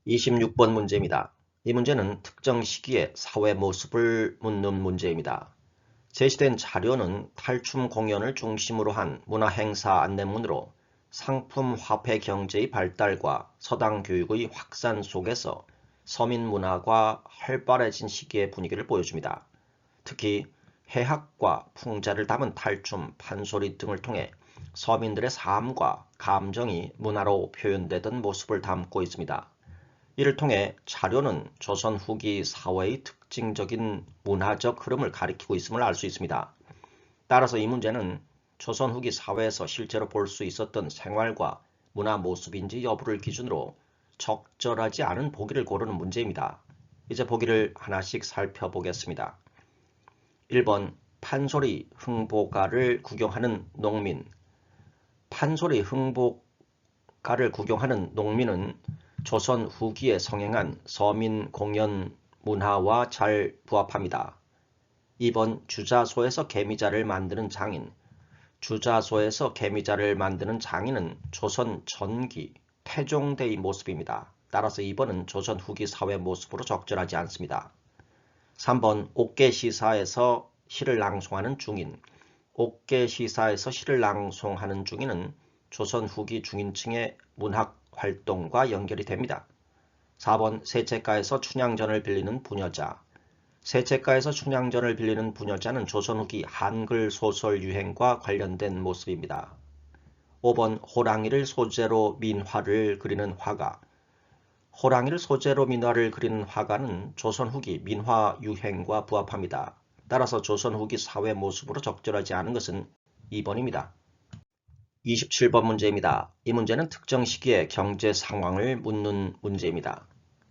26번 문제입니다. 이 문제는 특정 시기의 사회 모습을 묻는 문제입니다. 제시된 자료는 탈춤 공연을 중심으로 한 문화행사 안내문으로 상품 화폐 경제의 발달과 서당 교육의 확산 속에서 서민 문화가 활발해진 시기의 분위기를 보여줍니다. 특히 해학과 풍자를 담은 탈춤, 판소리 등을 통해 서민들의 삶과 감정이 문화로 표현되던 모습을 담고 있습니다. 이를 통해 자료는 조선 후기 사회의 특징적인 문화적 흐름을 가리키고 있음을 알 수 있습니다. 따라서 이 문제는 조선 후기 사회에서 실제로 볼 수 있었던 생활과 문화 모습인지 여부를 기준으로 적절하지 않은 보기를 고르는 문제입니다. 이제 보기를 하나씩 살펴보겠습니다. 1번 판소리 흥보가를 구경하는 농민. 판소리 흥보가를 구경하는 농민은 조선 후기에 성행한 서민 공연 문화와 잘 부합합니다. 2번 주자소에서 개미자를 만드는 장인. 주자소에서 개미자를 만드는 장인은 조선 전기 태종대의 모습입니다. 따라서 2번은 조선 후기 사회 모습으로 적절하지 않습니다. 3번 옥계시사에서 시를 낭송하는 중인. 옥계시사에서 시를 낭송하는 중인은 조선 후기 중인층의 문학 활동과 연결이 됩니다. 4번 세책가에서 춘향전을 빌리는 부녀자. 세책가에서 춘향전을 빌리는 부녀자는 조선 후기 한글 소설 유행과 관련된 모습입니다. 5번 호랑이를 소재로 민화를 그리는 화가. 호랑이를 소재로 민화를 그리는 화가는 조선 후기 민화 유행과 부합합니다. 따라서 조선 후기 사회 모습으로 적절하지 않은 것은 2번입니다. 27번 문제입니다. 이 문제는 특정 시기의 경제 상황을 묻는 문제입니다.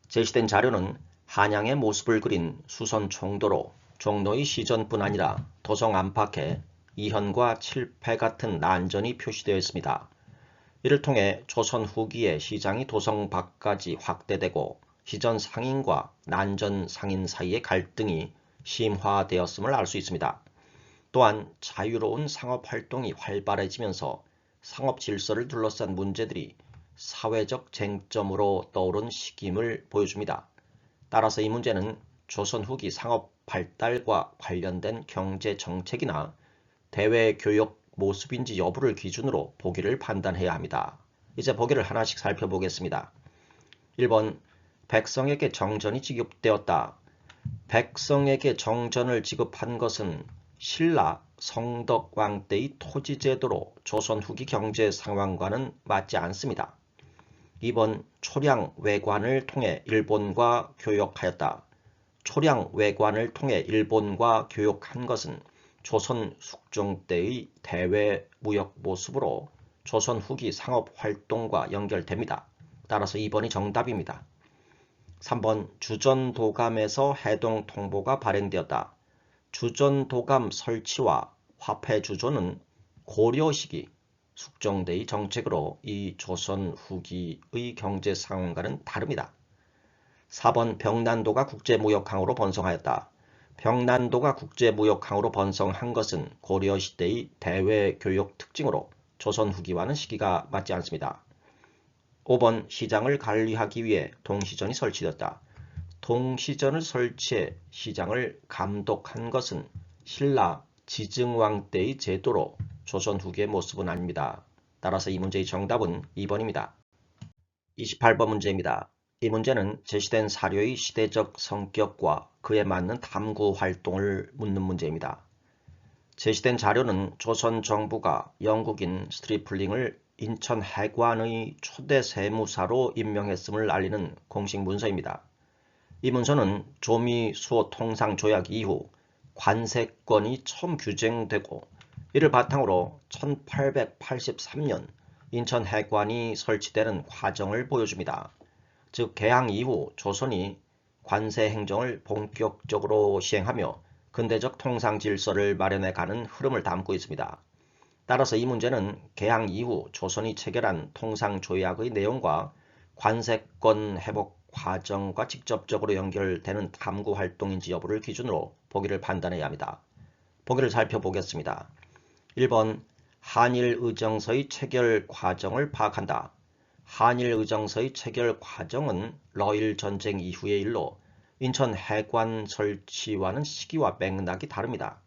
제시된 자료는 한양의 모습을 그린 수선 총도로 종로의 시전뿐 아니라 도성 안팎에 이현과 칠패 같은 난전이 표시되어 있습니다. 이를 통해 조선 후기의 시장이 도성 밖까지 확대되고 시전 상인과 난전 상인 사이의 갈등이 심화되었음을 알 수 있습니다. 또한 자유로운 상업활동이 활발해지면서 상업 질서를 둘러싼 문제들이 사회적 쟁점으로 떠오른 시기임을 보여줍니다. 따라서 이 문제는 조선 후기 상업 발달과 관련된 경제 정책이나 대외 교역 모습인지 여부를 기준으로 보기를 판단해야 합니다. 이제 보기를 하나씩 살펴보겠습니다. 1번 백성에게 정전이 지급되었다. 백성에게 정전을 지급한 것은 신라 성덕왕 때의 토지제도로 조선 후기 경제 상황과는 맞지 않습니다. 2번 초량 외관을 통해 일본과 교역하였다. 초량 외관을 통해 일본과 교역한 것은 조선 숙종 때의 대외 무역 모습으로 조선 후기 상업 활동과 연결됩니다. 따라서 2번이 정답입니다. 3번 주전도감에서 해동통보가 발행되었다. 주전도감 설치와 화폐주조는 고려 시기 숙종대의 정책으로 이 조선 후기의 경제 상황과는 다릅니다. 4번 병난도가 국제무역항으로 번성하였다. 병난도가 국제무역항으로 번성한 것은 고려시대의 대외교역 특징으로 조선 후기와는 시기가 맞지 않습니다. 5번 시장을 관리하기 위해 동시전이 설치되었다. 동시전을 설치해 시장을 감독한 것은 신라 지증왕 때의 제도로 조선 후기의 모습은 아닙니다. 따라서 이 문제의 정답은 2번입니다. 28번 문제입니다. 이 문제는 제시된 사료의 시대적 성격과 그에 맞는 탐구 활동을 묻는 문제입니다. 제시된 자료는 조선 정부가 영국인 스트리플링을 인천 해관의 초대 세무사로 임명했음을 알리는 공식 문서입니다. 이 문서는 조미 수호 통상 조약 이후 관세권이 처음 규정되고 이를 바탕으로 1883년 인천 해관이 설치되는 과정을 보여줍니다. 즉 개항 이후 조선이 관세 행정을 본격적으로 시행하며 근대적 통상 질서를 마련해가는 흐름을 담고 있습니다. 따라서 이 문제는 개항 이후 조선이 체결한 통상 조약의 내용과 관세권 회복 과정과 직접적으로 연결되는 탐구 활동인지 여부를 기준으로 보기를 판단해야 합니다. 보기를 살펴보겠습니다. 1번 한일 의정서의 체결 과정을 파악한다. 한일 의정서의 체결 과정은 러일 전쟁 이후의 일로 인천 해관 설치와는 시기와 맥락이 다릅니다.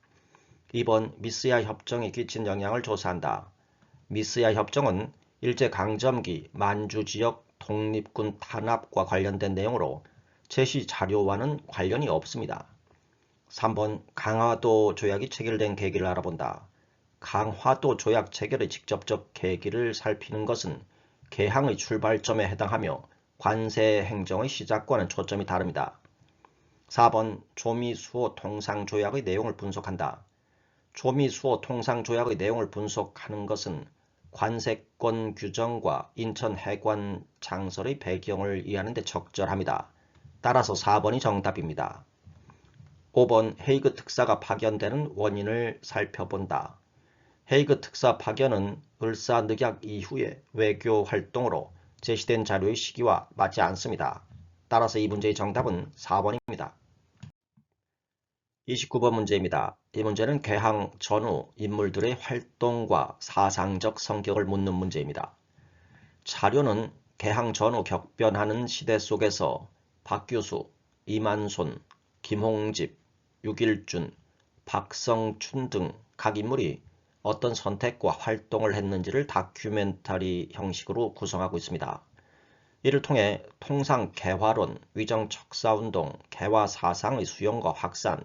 2번 미스야 협정에 끼친 영향을 조사한다. 미스야 협정은 일제강점기 만주지역 독립군 탄압과 관련된 내용으로 제시 자료와는 관련이 없습니다. 3번 강화도 조약이 체결된 계기를 알아본다. 강화도 조약 체결의 직접적 계기를 살피는 것은 개항의 출발점에 해당하며 관세 행정의 시작과는 초점이 다릅니다. 4번 조미수호 통상조약의 내용을 분석한다. 조미수호 통상조약의 내용을 분석하는 것은 관세권 규정과 인천 해관 창설의 배경을 이해하는 데 적절합니다. 따라서 4번이 정답입니다. 5번 헤이그 특사가 파견되는 원인을 살펴본다. 헤이그 특사 파견은 을사늑약 이후의 외교 활동으로 제시된 자료의 시기와 맞지 않습니다. 따라서 이 문제의 정답은 4번입니다. 29번 문제입니다. 이 문제는 개항 전후 인물들의 활동과 사상적 성격을 묻는 문제입니다. 자료는 개항 전후 격변하는 시대 속에서 박규수, 이만손, 김홍집, 육일준, 박성춘 등 각 인물이 어떤 선택과 활동을 했는지를 다큐멘터리 형식으로 구성하고 있습니다. 이를 통해 통상 개화론, 위정 척사운동, 개화 사상의 수용과 확산,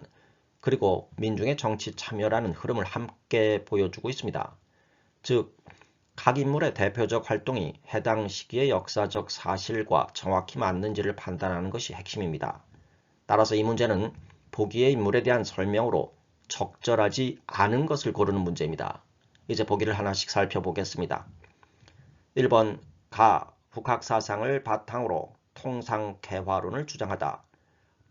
그리고 민중의 정치 참여라는 흐름을 함께 보여주고 있습니다. 즉, 각 인물의 대표적 활동이 해당 시기의 역사적 사실과 정확히 맞는지를 판단하는 것이 핵심입니다. 따라서 이 문제는 보기의 인물에 대한 설명으로 적절하지 않은 것을 고르는 문제입니다. 이제 보기를 하나씩 살펴보겠습니다. 1번 가 북학사상을 바탕으로 통상개화론을 주장하다.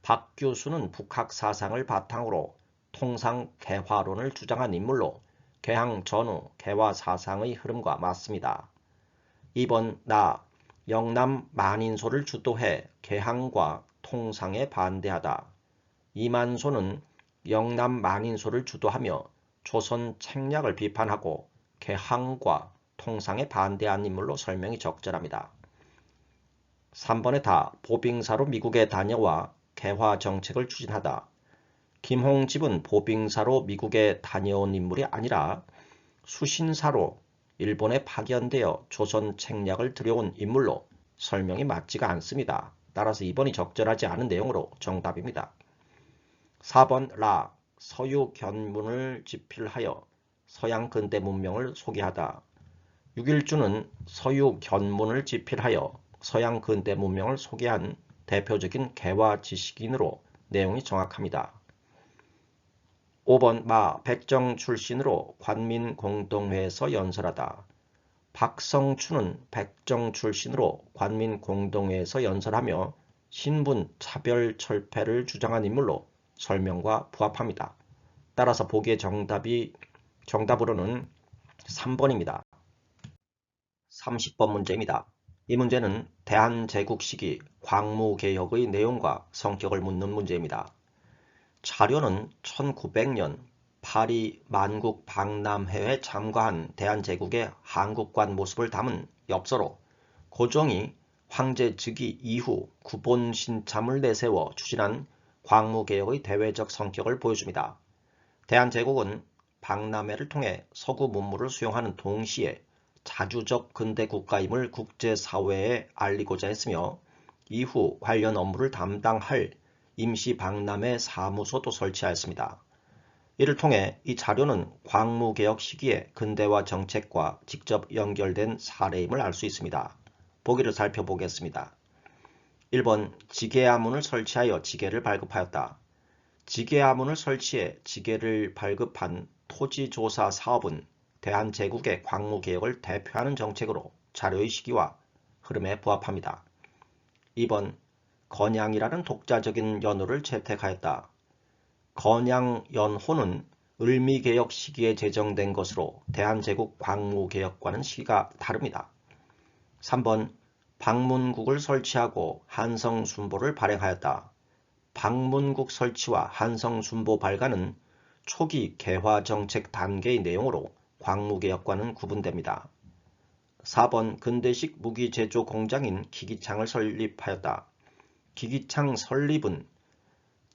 박규수는 북학사상을 바탕으로 통상개화론을 주장한 인물로 개항 전후 개화사상의 흐름과 맞습니다. 2번 나 영남 만인소를 주도해 개항과 통상에 반대하다. 이만소는 영남 만인소를 주도하며 조선 책략을 비판하고 개항과 통상에 반대한 인물로 설명이 적절합니다. 3번에 다 보빙사로 미국에 다녀와 개화 정책을 추진하다. 김홍집은 보빙사로 미국에 다녀온 인물이 아니라 수신사로 일본에 파견되어 조선 책략을 들여온 인물로 설명이 맞지가 않습니다. 따라서 2번이 적절하지 않은 내용으로 정답입니다. 4번 라 서유 견문을 집필하여 서양 근대 문명을 소개하다. 육일주는 서유 견문을 집필하여 서양 근대 문명을 소개한 대표적인 개화 지식인으로 내용이 정확합니다. 5번 마 백정 출신으로 관민공동회에서 연설하다. 박성춘은 백정 출신으로 관민공동회에서 연설하며 신분 차별 철폐를 주장한 인물로 설명과 부합합니다. 따라서 보기의 정답으로는 3번입니다. 30번 문제입니다. 이 문제는 대한제국 시기 광무개혁의 내용과 성격을 묻는 문제입니다. 자료는 1900년 파리 만국 박람회에 참가한 대한제국의 한국관 모습을 담은 엽서로 고종이 황제 즉위 이후 구본 신참을 내세워 추진한 광무개혁의 대외적 성격을 보여줍니다. 대한제국은 박람회를 통해 서구 문물을 수용하는 동시에 자주적 근대 국가임을 국제사회에 알리고자 했으며 이후 관련 업무를 담당할 임시 박람회 사무소도 설치하였습니다. 이를 통해 이 자료는 광무개혁 시기의 근대화 정책과 직접 연결된 사례임을 알 수 있습니다. 보기를 살펴보겠습니다. 1번 지게아문을 설치하여 지게를 발급하였다. 지게아문을 설치해 지게를 발급한 토지조사 사업은 대한제국의 광무개혁을 대표하는 정책으로 자료의 시기와 흐름에 부합합니다. 2번 건양이라는 독자적인 연호를 채택하였다. 건양연호는 을미개혁 시기에 제정된 것으로 대한제국 광무개혁과는 시기가 다릅니다. 3번 방문국을 설치하고 한성순보를 발행하였다. 방문국 설치와 한성순보 발간은 초기 개화정책 단계의 내용으로 광무개혁과는 구분됩니다. 4번 근대식 무기 제조 공장인 기기창을 설립하였다. 기기창 설립은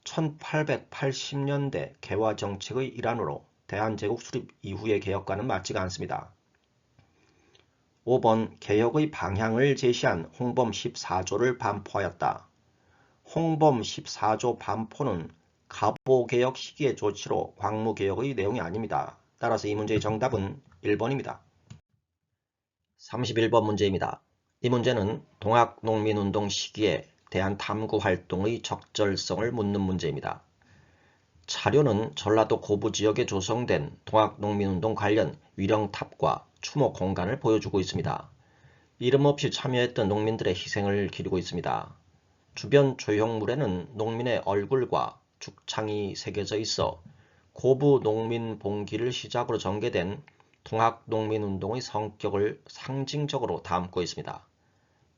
1880년대 개화 정책의 일환으로 대한제국 수립 이후의 개혁과는 맞지가 않습니다. 5번 개혁의 방향을 제시한 홍범 14조를 반포하였다. 홍범 14조 반포는 갑오개혁 시기의 조치로 광무개혁의 내용이 아닙니다. 따라서 이 문제의 정답은 1번입니다. 31번 문제입니다. 이 문제는 동학농민운동 시기에 대한 탐구활동의 적절성을 묻는 문제입니다. 자료는 전라도 고부 지역에 조성된 동학농민운동 관련 위령탑과 추모 공간을 보여주고 있습니다. 이름 없이 참여했던 농민들의 희생을 기리고 있습니다. 주변 조형물에는 농민의 얼굴과 죽창이 새겨져 있어 고부 농민 봉기를 시작으로 전개된 동학농민운동의 성격을 상징적으로 담고 있습니다.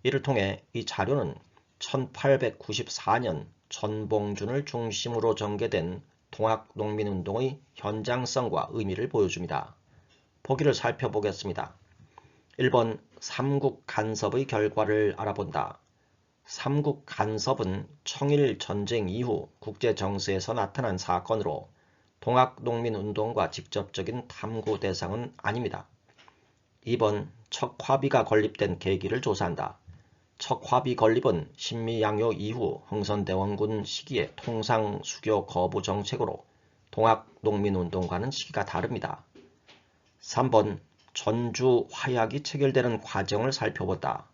이를 통해 이 자료는 1894년 전봉준을 중심으로 전개된 동학농민운동의 현장성과 의미를 보여줍니다. 보기를 살펴보겠습니다. 1번 삼국 간섭의 결과를 알아본다. 삼국 간섭은 청일 전쟁 이후 국제 정세에서 나타난 사건으로 동학농민운동과 직접적인 탐구 대상은 아닙니다. 2번 척화비가 건립된 계기를 조사한다. 척화비 건립은 신미양요 이후 흥선대원군 시기의 통상 수교 거부 정책으로 동학농민운동과는 시기가 다릅니다. 3번 전주 화약이 체결되는 과정을 살펴보다.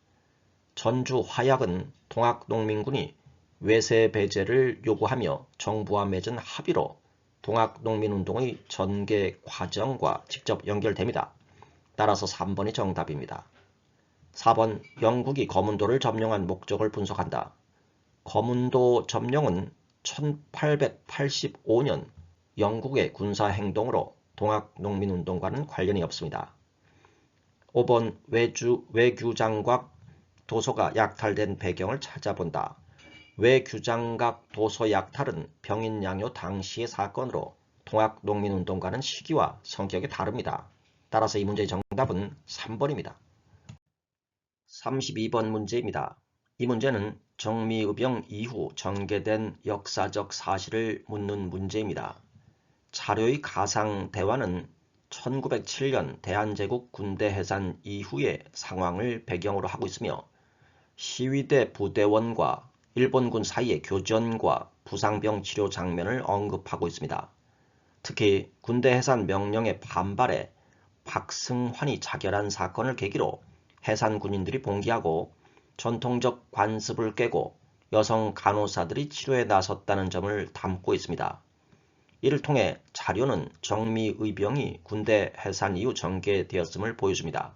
전주 화약은 동학농민군이 외세 배제를 요구하며 정부와 맺은 합의로 동학농민운동의 전개 과정과 직접 연결됩니다. 따라서 3번이 정답입니다. 4번 영국이 거문도를 점령한 목적을 분석한다. 거문도 점령은 1885년 영국의 군사행동으로 동학농민운동과는 관련이 없습니다. 5번 외규장각 도서가 약탈된 배경을 찾아본다. 외규장각 도서 약탈은 병인양요 당시의 사건으로 동학농민운동과는 시기와 성격이 다릅니다. 따라서 이 문제의 정답은 3번입니다. 32번 문제입니다. 이 문제는 정미의병 이후 전개된 역사적 사실을 묻는 문제입니다. 자료의 가상 대화는 1907년 대한제국 군대 해산 이후의 상황을 배경으로 하고 있으며 시위대 부대원과 일본군 사이의 교전과 부상병 치료 장면을 언급하고 있습니다. 특히 군대 해산 명령에 반발해 박승환이 자결한 사건을 계기로 해산 군인들이 봉기하고 전통적 관습을 깨고 여성 간호사들이 치료에 나섰다는 점을 담고 있습니다. 이를 통해 자료는 정미의병이 군대 해산 이후 전개되었음을 보여줍니다.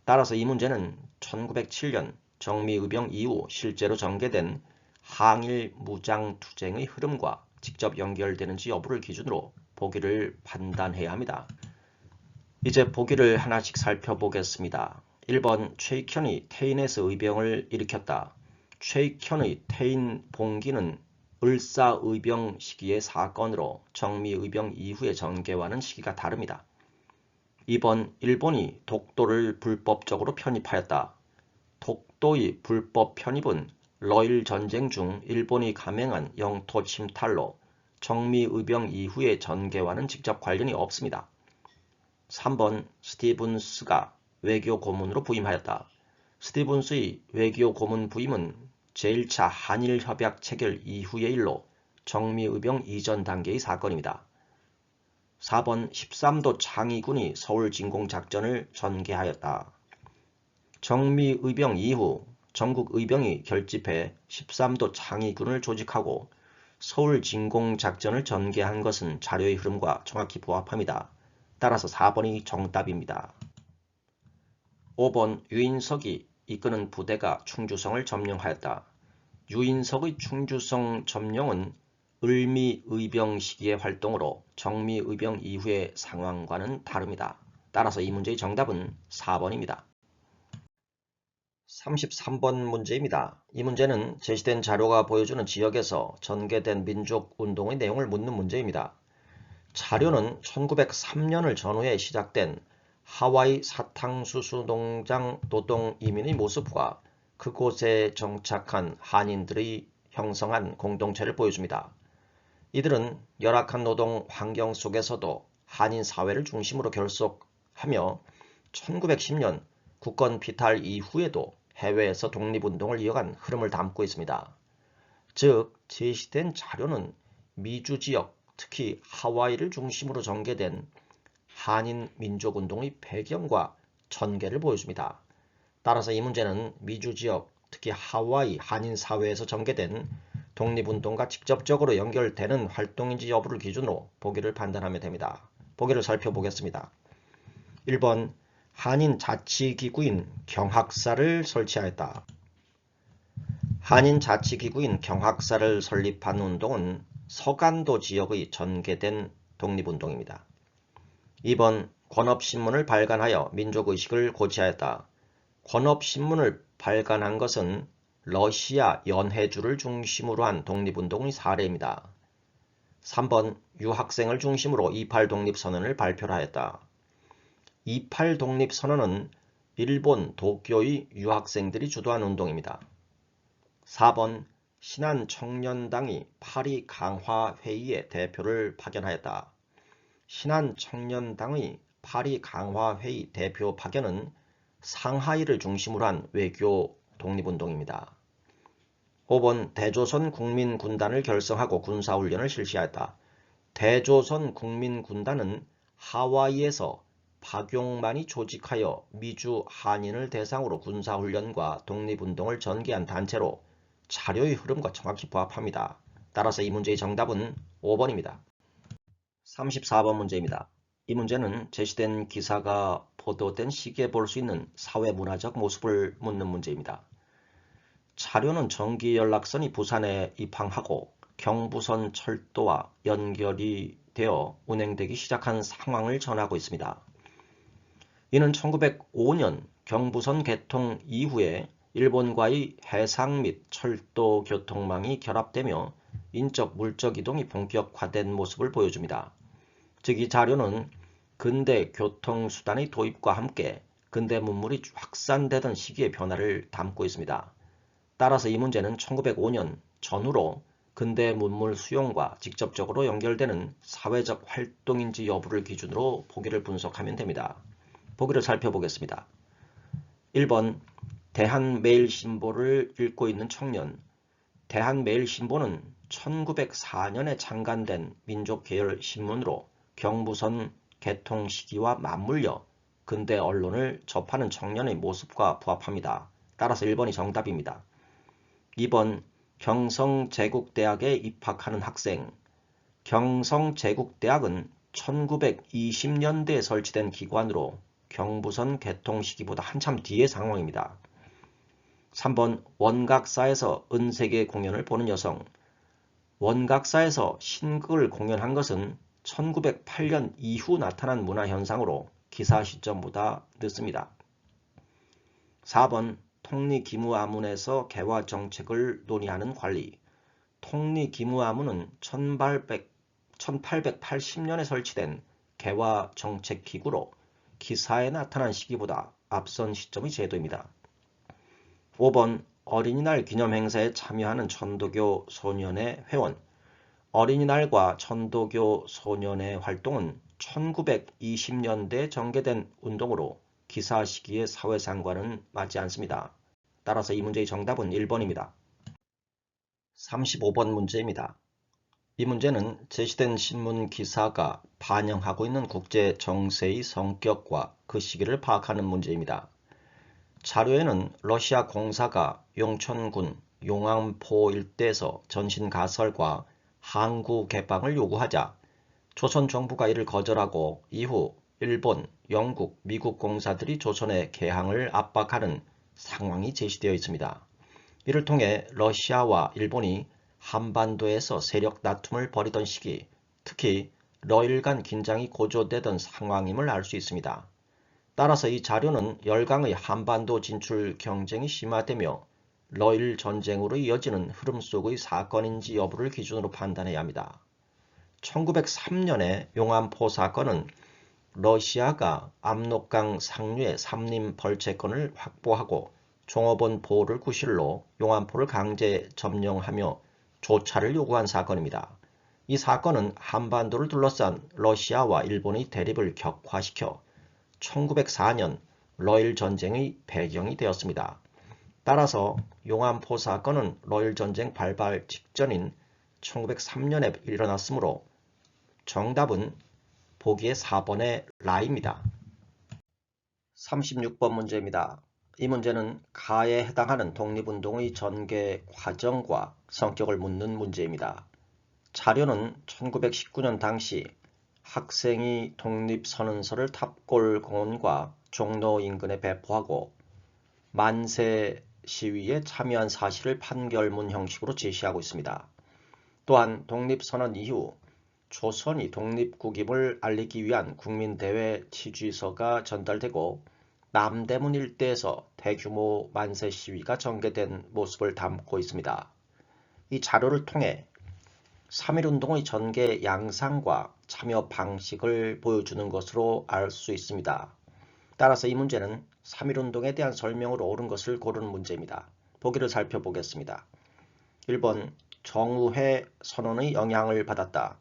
따라서 이 문제는 1907년 정미의병 이후 실제로 전개된 항일 무장투쟁의 흐름과 직접 연결되는지 여부를 기준으로 보기를 판단해야 합니다. 이제 보기를 하나씩 살펴보겠습니다. 1번 최익현이 태인에서 의병을 일으켰다. 최익현의 태인 봉기는 을사의병 시기의 사건으로 정미의병 이후의 전개와는 시기가 다릅니다. 2번 일본이 독도를 불법적으로 편입하였다. 독도의 불법 편입은 러일 전쟁 중 일본이 감행한 영토 침탈로 정미의병 이후의 전개와는 직접 관련이 없습니다. 3번 스티븐스가 외교 고문으로 부임하였다. 스티븐스의 외교 고문 부임은 제1차 한일협약 체결 이후의 일로 정미의병 이전 단계의 사건입니다. 4번 13도 창의군이 서울 진공작전을 전개하였다. 정미의병 이후 전국의병이 결집해 13도 창의군을 조직하고 서울 진공작전을 전개한 것은 자료의 흐름과 정확히 부합합니다. 따라서 4번이 정답입니다. 5번 유인석이 이끄는 부대가 충주성을 점령하였다. 유인석의 충주성 점령은 을미의병 시기의 활동으로 정미의병 이후의 상황과는 다릅니다. 따라서 이 문제의 정답은 4번입니다. 33번 문제입니다. 이 문제는 제시된 자료가 보여주는 지역에서 전개된 민족운동의 내용을 묻는 문제입니다. 자료는 1903년을 전후해 시작된 하와이 사탕수수 농장 노동 이민의 모습과 그곳에 정착한 한인들의 형성한 공동체를 보여줍니다. 이들은 열악한 노동 환경 속에서도 한인 사회를 중심으로 결속하며 1910년 국권 피탈 이후에도 해외에서 독립운동을 이어간 흐름을 담고 있습니다. 즉, 제시된 자료는 미주 지역, 특히 하와이를 중심으로 전개된 한인 민족운동의 배경과 전개를 보여줍니다. 따라서 이 문제는 미주 지역, 특히 하와이 한인 사회에서 전개된 독립운동과 직접적으로 연결되는 활동인지 여부를 기준으로 보기를 판단하면 됩니다. 보기를 살펴보겠습니다. 1번, 한인 자치기구인 경학사를 설치하였다. 한인 자치기구인 경학사를 설립한 운동은 서간도 지역의 전개된 독립운동입니다. 2번, 권업신문을 발간하여 민족의식을 고취하였다. 권업신문을 발간한 것은 러시아 연해주를 중심으로 한 독립운동의 사례입니다. 3번, 유학생을 중심으로 28 독립선언을 발표를 하였다. 28 독립선언은 일본 도쿄의 유학생들이 주도한 운동입니다. 4번, 신한청년당이 파리 강화회의에 대표를 파견하였다. 신한청년당의 파리 강화회의 대표 파견은 상하이를 중심으로 한 외교 독립운동입니다. 5번, 대조선 국민군단을 결성하고 군사훈련을 실시하였다. 대조선 국민군단은 하와이에서 박용만이 조직하여 미주 한인을 대상으로 군사훈련과 독립운동을 전개한 단체로 자료의 흐름과 정확히 부합합니다. 따라서 이 문제의 정답은 5번입니다. 34번 문제입니다. 이 문제는 제시된 기사가 보도된 시기에 볼 수 있는 사회문화적 모습을 묻는 문제입니다. 자료는 전기연락선이 부산에 입항하고 경부선 철도와 연결이 되어 운행되기 시작한 상황을 전하고 있습니다. 이는 1905년 경부선 개통 이후에 일본과의 해상 및 철도 교통망이 결합되며 인적 물적 이동이 본격화된 모습을 보여줍니다. 즉, 이 자료는 근대 교통수단의 도입과 함께 근대 문물이 확산되던 시기의 변화를 담고 있습니다. 따라서 이 문제는 1905년 전후로 근대 문물 수용과 직접적으로 연결되는 사회적 활동인지 여부를 기준으로 보기를 분석하면 됩니다. 보기를 살펴보겠습니다. 1번, 대한매일신보를 읽고 있는 청년. 대한매일신보는 1904년에 창간된 민족계열 신문으로 경부선 개통 시기와 맞물려 근대 언론을 접하는 청년의 모습과 부합합니다. 따라서 1번이 정답입니다. 2번, 경성제국대학에 입학하는 학생. 경성제국대학은 1920년대에 설치된 기관으로 경부선 개통 시기보다 한참 뒤의 상황입니다. 3번, 원각사에서 은세계 공연을 보는 여성. 원각사에서 신극을 공연한 것은 1908년 이후 나타난 문화현상으로 기사 시점보다 늦습니다. 4번, 통리기무아문에서 개화정책을 논의하는 관리. 통리기무아문은 1880년에 설치된 개화정책기구로 기사에 나타난 시기보다 앞선 시점의 제도입니다. 5번, 어린이날 기념행사에 참여하는 천도교 소년의 회원. 어린이날과 천도교 소년의 활동은 1920년대에 전개된 운동으로 기사 시기의 사회상과는 맞지 않습니다. 따라서 이 문제의 정답은 1번입니다. 35번 문제입니다. 이 문제는 제시된 신문 기사가 반영하고 있는 국제 정세의 성격과 그 시기를 파악하는 문제입니다. 자료에는 러시아 공사가 용천군 용암포 일대에서 전신 가설과 항구 개방을 요구하자 조선 정부가 이를 거절하고 이후 일본, 영국, 미국 공사들이 조선의 개항을 압박하는 상황이 제시되어 있습니다. 이를 통해 러시아와 일본이 한반도에서 세력 다툼을 벌이던 시기, 특히 러일 간 긴장이 고조되던 상황임을 알 수 있습니다. 따라서 이 자료는 열강의 한반도 진출 경쟁이 심화되며 러일 전쟁으로 이어지는 흐름 속의 사건인지 여부를 기준으로 판단해야 합니다. 1903년의 용암포 사건은 러시아가 압록강 상류의 삼림 벌채권을 확보하고 종업원 보호를 구실로 용암포를 강제 점령하며 조차를 요구한 사건입니다. 이 사건은 한반도를 둘러싼 러시아와 일본의 대립을 격화시켜 1904년 러일 전쟁의 배경이 되었습니다. 따라서 용암포 사건은 러일 전쟁 발발 직전인 1903년에 일어났으므로 정답은 보기의 4번의 라입니다. 36번 문제입니다. 이 문제는 가에 해당하는 독립운동의 전개 과정과 성격을 묻는 문제입니다. 자료는 1919년 당시 학생이 독립선언서를 탑골공원과 종로 인근에 배포하고 만세 시위에 참여한 사실을 판결문 형식으로 제시하고 있습니다. 또한 독립선언 이후 조선이 독립국임을 알리기 위한 국민대회 취지서가 전달되고 남대문 일대에서 대규모 만세 시위가 전개된 모습을 담고 있습니다. 이 자료를 통해 3.1운동의 전개 양상과 참여 방식을 보여주는 것으로 알 수 있습니다. 따라서 이 문제는 3.1운동에 대한 설명으로 옳은 것을 고르는 문제입니다. 보기를 살펴보겠습니다. 1번 정우회 선언의 영향을 받았다.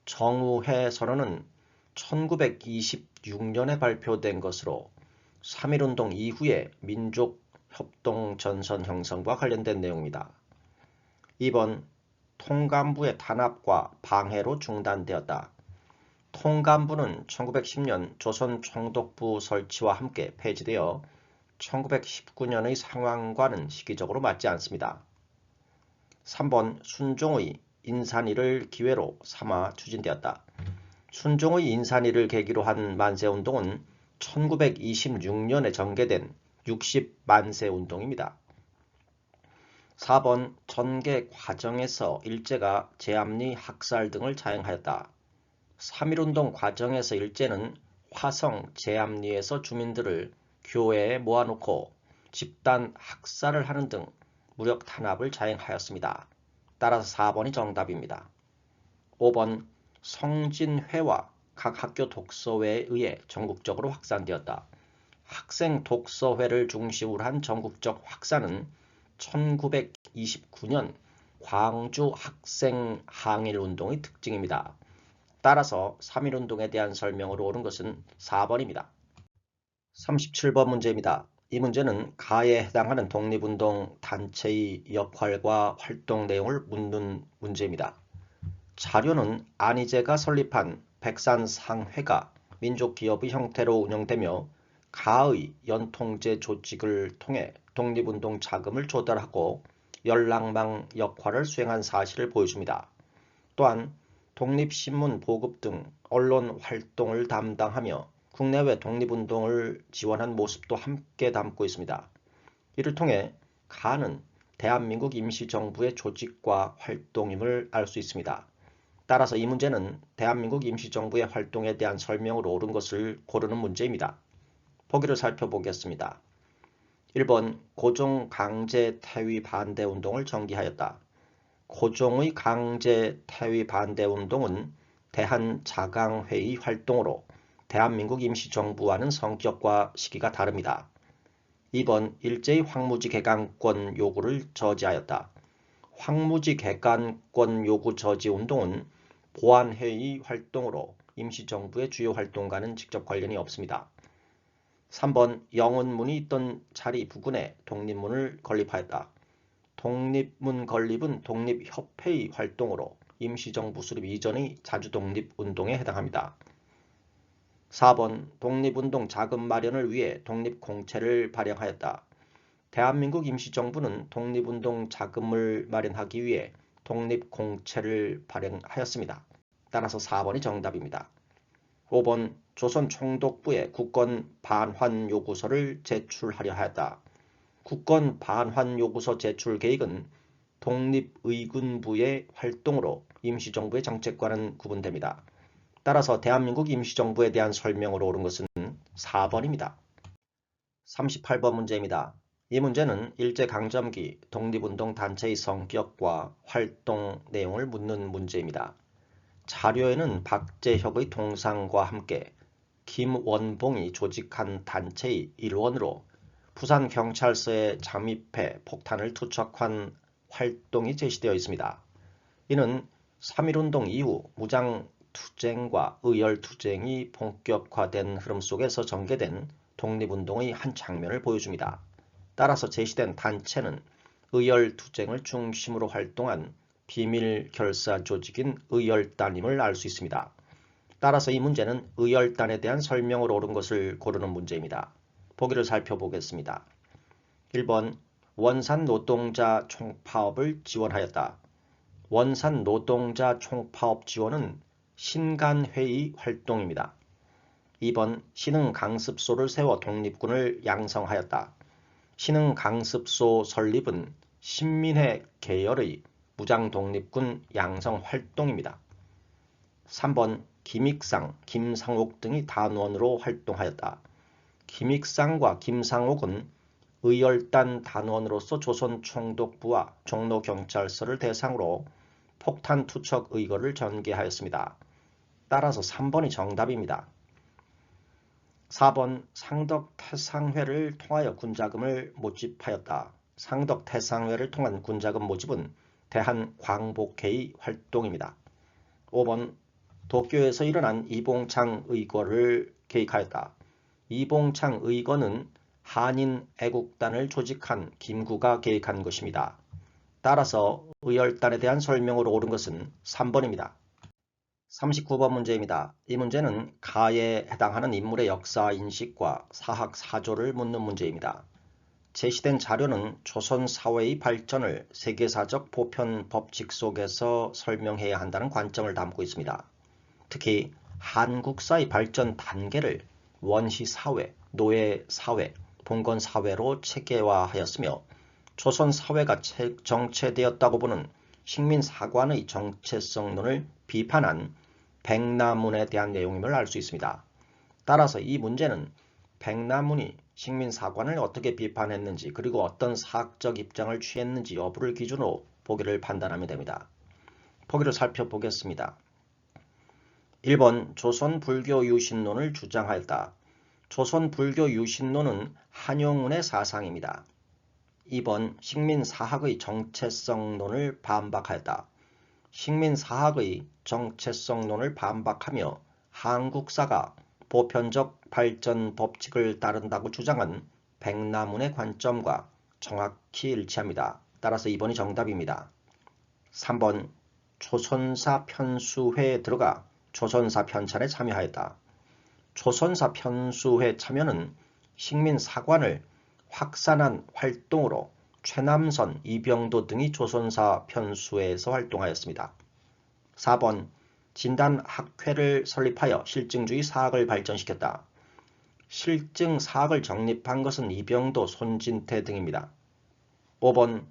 정우회 선언은 1926년에 발표된 것으로 3.1운동 이후의 민족협동전선 형성과 관련된 내용입니다. 2번 통감부의 탄압과 방해로 중단되었다. 통감부는 1910년 조선총독부 설치와 함께 폐지되어 1919년의 상황과는 시기적으로 맞지 않습니다. 3번 순종의 인산위를 기회로 삼아 추진되었다. 순종의 인산위를 계기로 한 만세운동은 1926년에 전개된 60만세운동입니다. 4번 전개 과정에서 일제가 제압리 학살 등을 자행하였다. 3.1운동 과정에서 일제는 화성 제압리에서 주민들을 교외에 모아놓고 집단 학살을 하는 등 무력 탄압을 자행하였습니다. 따라서 4번이 정답입니다. 5번 성진회와 각 학교 독서회에 의해 전국적으로 확산되었다. 학생 독서회를 중심으로 한 전국적 확산은 1929년 광주 학생 항일운동의 특징입니다. 따라서 3.1운동에 대한 설명으로 옳은 것은 4번입니다. 37번 문제입니다. 이 문제는 가에 해당하는 독립운동 단체의 역할과 활동 내용을 묻는 문제입니다. 자료는 안희제가 설립한 백산상회가 민족기업의 형태로 운영되며 가의 연통제 조직을 통해 독립운동 자금을 조달하고 연락망 역할을 수행한 사실을 보여줍니다. 또한 독립신문 보급 등 언론 활동을 담당하며 국내외 독립운동을 지원한 모습도 함께 담고 있습니다. 이를 통해 가는 대한민국 임시정부의 조직과 활동임을 알 수 있습니다. 따라서 이 문제는 대한민국 임시정부의 활동에 대한 설명으로 옳은 것을 고르는 문제입니다. 보기를 살펴보겠습니다. 1번 고종 강제 퇴위 반대 운동을 전개하였다. 고종의 강제 퇴위 반대 운동은 대한자강회의 활동으로 대한민국 임시정부와는 성격과 시기가 다릅니다. 2번 일제의 황무지 개간권 요구를 저지하였다. 황무지 개간권 요구 저지 운동은 보안회의 활동으로 임시정부의 주요 활동과는 직접 관련이 없습니다. 3번 영은문이 있던 자리 부근에 독립문을 건립하였다. 독립문 건립은 독립협회의 활동으로 임시정부 수립 이전의 자주독립운동에 해당합니다. 4번 독립운동 자금 마련을 위해 독립공채를 발행하였다. 대한민국 임시정부는 독립운동 자금을 마련하기 위해 독립공채를 발행하였습니다. 따라서 4번이 정답입니다. 5번 조선총독부에 국권 반환 요구서를 제출하려 하였다. 국권 반환 요구서 제출 계획은 독립의군부의 활동으로 임시정부의 정책과는 구분됩니다. 따라서 대한민국 임시정부에 대한 설명으로 옳은 것은 4번입니다. 38번 문제입니다. 이 문제는 일제강점기 독립운동 단체의 성격과 활동 내용을 묻는 문제입니다. 자료에는 박재혁의 동상과 함께 김원봉이 조직한 단체의 일원으로 부산경찰서에 잠입해 폭탄을 투척한 활동이 제시되어 있습니다. 이는 3.1운동 이후 무장투쟁과 의열투쟁이 본격화된 흐름 속에서 전개된 독립운동의 한 장면을 보여줍니다. 따라서 제시된 단체는 의열투쟁을 중심으로 활동한 비밀 결사 조직인 의열단임을 알 수 있습니다. 따라서 이 문제는 의열단에 대한 설명으로 옳은 것을 고르는 문제입니다. 보기를 살펴보겠습니다. 1번 원산 노동자 총파업을 지원하였다. 원산 노동자 총파업 지원은 신간회의 활동입니다. 2번 신흥강습소를 세워 독립군을 양성하였다. 신흥강습소 설립은 신민회 계열의 무장독립군 양성 활동입니다. 3번 김익상, 김상옥 등이 단원으로 활동하였다. 김익상과 김상옥은 의열단 단원으로서 조선총독부와 종로경찰서를 대상으로 폭탄 투척 의거를 전개하였습니다. 따라서 3번이 정답입니다. 4번 상덕 태상회를 통하여 군자금을 모집하였다. 상덕 태상회를 통한 군자금 모집은 대한광복회의 활동입니다. 5번 도쿄에서 일어난 이봉창 의거를 계획하였다. 이봉창 의거는 한인 애국단을 조직한 김구가 계획한 것입니다. 따라서 의열단에 대한 설명으로 옳은 것은 3번입니다. 39번 문제입니다. 이 문제는 가에 해당하는 인물의 역사 인식과 사학 사조를 묻는 문제입니다. 제시된 자료는 조선 사회의 발전을 세계사적 보편 법칙 속에서 설명해야 한다는 관점을 담고 있습니다. 특히 한국사의 발전 단계를 원시사회, 노예사회, 봉건사회로 체계화하였으며 조선 사회가 정체되었다고 보는 식민사관의 정체성론을 비판한 백남문에 대한 내용임을 알 수 있습니다. 따라서 이 문제는 백남문이 식민사관을 어떻게 비판했는지 그리고 어떤 사학적 입장을 취했는지 여부를 기준으로 보기를 판단하면 됩니다. 보기를 살펴보겠습니다. 1번 조선불교유신론을 주장하였다. 조선불교유신론은 한용운의 사상입니다. 2번 식민사학의 정체성론을 반박하였다. 식민사학의 정체성론을 반박하며 한국사가 보편적 발전 법칙을 따른다고 주장한 백남운의 관점과 정확히 일치합니다. 따라서 2번이 정답입니다. 3번 조선사 편수회에 들어가 조선사 편찬에 참여하였다. 조선사 편수회 참여는 식민사관을 확산한 활동으로 최남선, 이병도 등이 조선사 편수회에서 활동하였습니다. 4번 진단학회를 설립하여 실증주의 사학을 발전시켰다. 실증 사학을 정립한 것은 이병도, 손진태 등입니다. 5번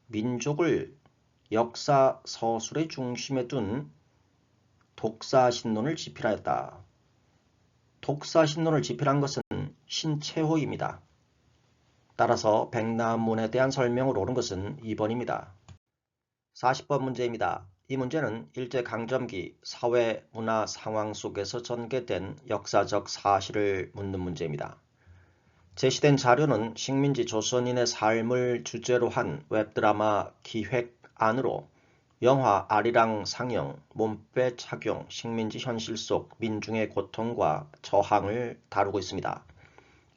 민족을 역사 서술의 중심에 둔 독사신론을 집필하였다. 독사신론을 집필한 것은 신채호입니다. 따라서 백남문에 대한 설명으로 옳은 것은 2번입니다. 40번 문제입니다. 이 문제는 일제강점기 사회 문화 상황 속에서 전개된 역사적 사실을 묻는 문제입니다. 제시된 자료는 식민지 조선인의 삶을 주제로 한 웹드라마 기획안으로 영화 아리랑 상영, 몸빼 착용, 식민지 현실 속 민중의 고통과 저항을 다루고 있습니다.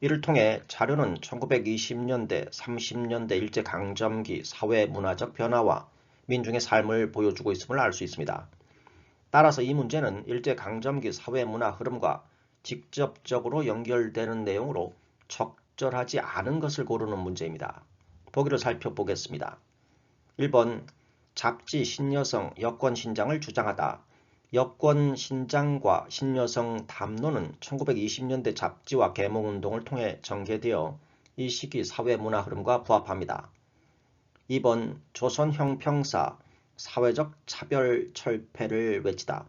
이를 통해 자료는 1920년대, 30년대 일제강점기 사회 문화적 변화와 민중의 삶을 보여주고 있음을 알 수 있습니다. 따라서 이 문제는 일제강점기 사회 문화 흐름과 직접적으로 연결되는 내용으로 적절하지 않은 것을 고르는 문제입니다. 보기를 살펴보겠습니다. 1번 잡지 신여성 여권 신장을 주장하다. 여권 신장과 신여성 담론은 1920년대 잡지와 계몽운동을 통해 전개되어 이 시기 사회문화 흐름과 부합합니다. 2번 조선 형평사 사회적 차별 철폐를 외치다.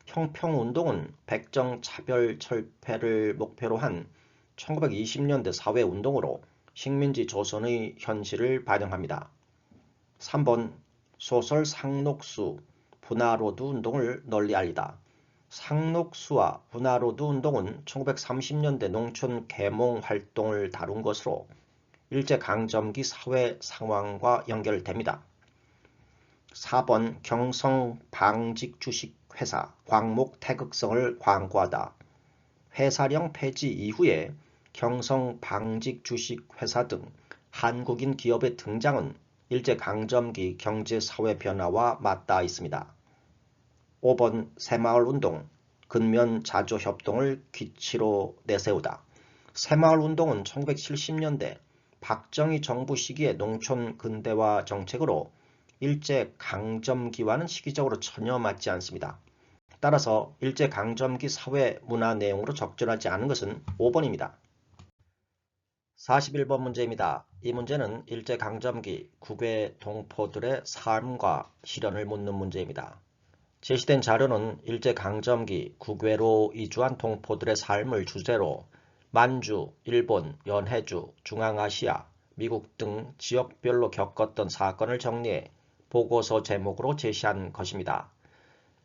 형평운동은 백정 차별 철폐를 목표로 한 1920년대 사회운동으로 식민지 조선의 현실을 반영합니다. 3번 소설 상록수 분화로드 운동을 널리 알리다. 상록수와 분화로드 운동은 1930년대 농촌 계몽 활동을 다룬 것으로 일제강점기 사회 상황과 연결됩니다. 4번 경성 방직주식회사 광목 태극성을 광고하다. 회사령 폐지 이후에 경성 방직주식회사 등 한국인 기업의 등장은 일제강점기 경제사회 변화와 맞닿아 있습니다. 5번 새마을운동, 근면자조협동을 기치로 내세우다. 새마을운동은 1970년대 박정희 정부 시기의 농촌 근대화 정책으로 일제강점기와는 시기적으로 전혀 맞지 않습니다. 따라서 일제강점기 사회 문화 내용으로 적절하지 않은 것은 5번입니다. 41번 문제입니다. 이 문제는 일제강점기 국외 동포들의 삶과 실현을 묻는 문제입니다. 제시된 자료는 일제강점기 국외로 이주한 동포들의 삶을 주제로 만주, 일본, 연해주, 중앙아시아, 미국 등 지역별로 겪었던 사건을 정리해 보고서 제목으로 제시한 것입니다.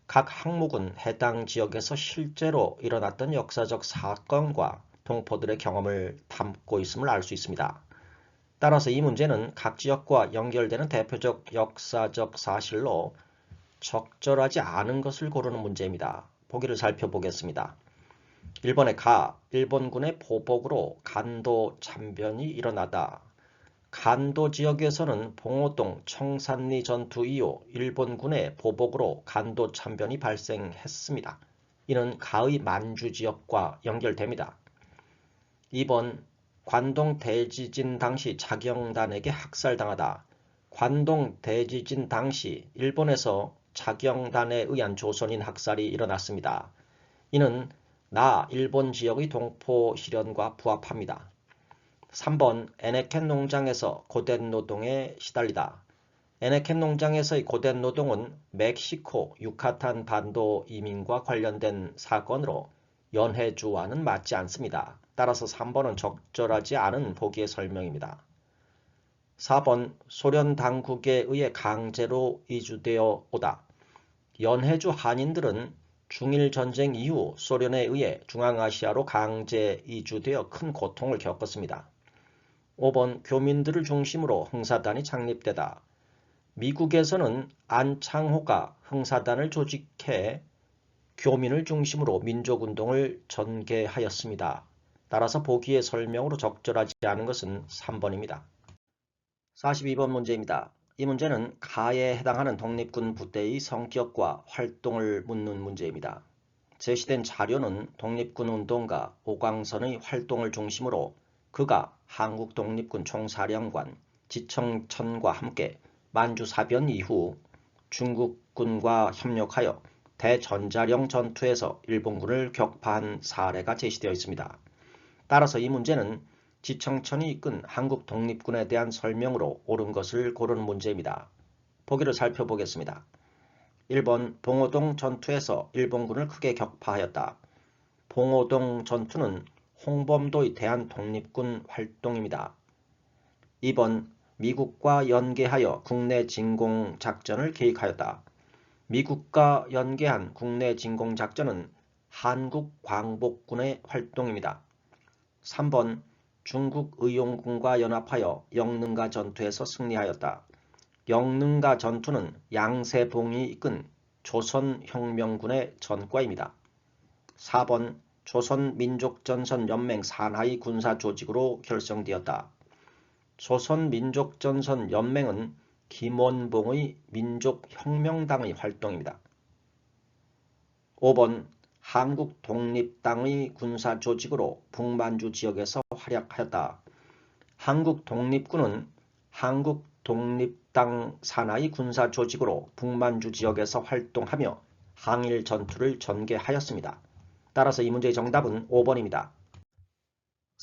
각 항목은 해당 지역에서 실제로 일어났던 역사적 사건과 동포들의 경험을 담고 있음을 알 수 있습니다. 따라서 이 문제는 각 지역과 연결되는 대표적 역사적 사실로 적절하지 않은 것을 고르는 문제입니다. 보기를 살펴보겠습니다. 1번의 가, 일본군의 보복으로 간도 참변이 일어나다. 간도 지역에서는 봉오동 청산리 전투 이후 일본군의 보복으로 간도 참변이 발생했습니다. 이는 가의 만주 지역과 연결됩니다. 2번 관동 대지진 당시 자경단에게 학살당하다. 관동 대지진 당시 일본에서 자경단에 의한 조선인 학살이 일어났습니다. 이는 일본 지역의 동포 실현과 부합합니다. 3번 에네켄 농장에서 고된 노동에 시달리다. 에네켄 농장에서의 고된 노동은 멕시코 유카탄 반도 이민과 관련된 사건으로 연해주와는 맞지 않습니다. 따라서 3번은 적절하지 않은 보기의 설명입니다. 4번 소련 당국에 의해 강제로 이주되어 오다. 연해주 한인들은 중일전쟁 이후 소련에 의해 중앙아시아로 강제 이주되어 큰 고통을 겪었습니다. 5번 교민들을 중심으로 흥사단이 창립되다. 미국에서는 안창호가 흥사단을 조직해 교민을 중심으로 민족운동을 전개하였습니다. 따라서 보기의 설명으로 적절하지 않은 것은 3번입니다. 42번 문제입니다. 이 문제는 가에 해당하는 독립군 부대의 성격과 활동을 묻는 문제입니다. 제시된 자료는 독립군 운동가 오광선의 활동을 중심으로 그가 한국 독립군 총사령관 지청천과 함께 만주사변 이후 중국군과 협력하여 대전자령 전투에서 일본군을 격파한 사례가 제시되어 있습니다. 따라서 이 문제는 지청천이 이끈 한국 독립군에 대한 설명으로 옳은 것을 고르는 문제입니다. 보기를 살펴보겠습니다. 1번 봉오동 전투에서 일본군을 크게 격파하였다. 봉오동 전투는 홍범도의 대한독립군 활동입니다. 2번 미국과 연계하여 국내 진공작전을 계획하였다. 미국과 연계한 국내 진공작전은 한국광복군의 활동입니다. 3번 중국 의용군과 연합하여 영능가 전투에서 승리하였다. 영능가 전투는 양세봉이 이끈 조선혁명군의 전과입니다. 4번 조선민족전선연맹 산하의 군사조직으로 결성되었다. 조선민족전선연맹은 김원봉의 민족혁명당의 활동입니다. 5번 한국독립당의 군사조직으로 북만주 지역에서 활약하였다. 한국독립군은 한국독립당 산하의 군사조직으로 북만주 지역에서 활동하며 항일 전투를 전개하였습니다. 따라서 이 문제의 정답은 5번입니다.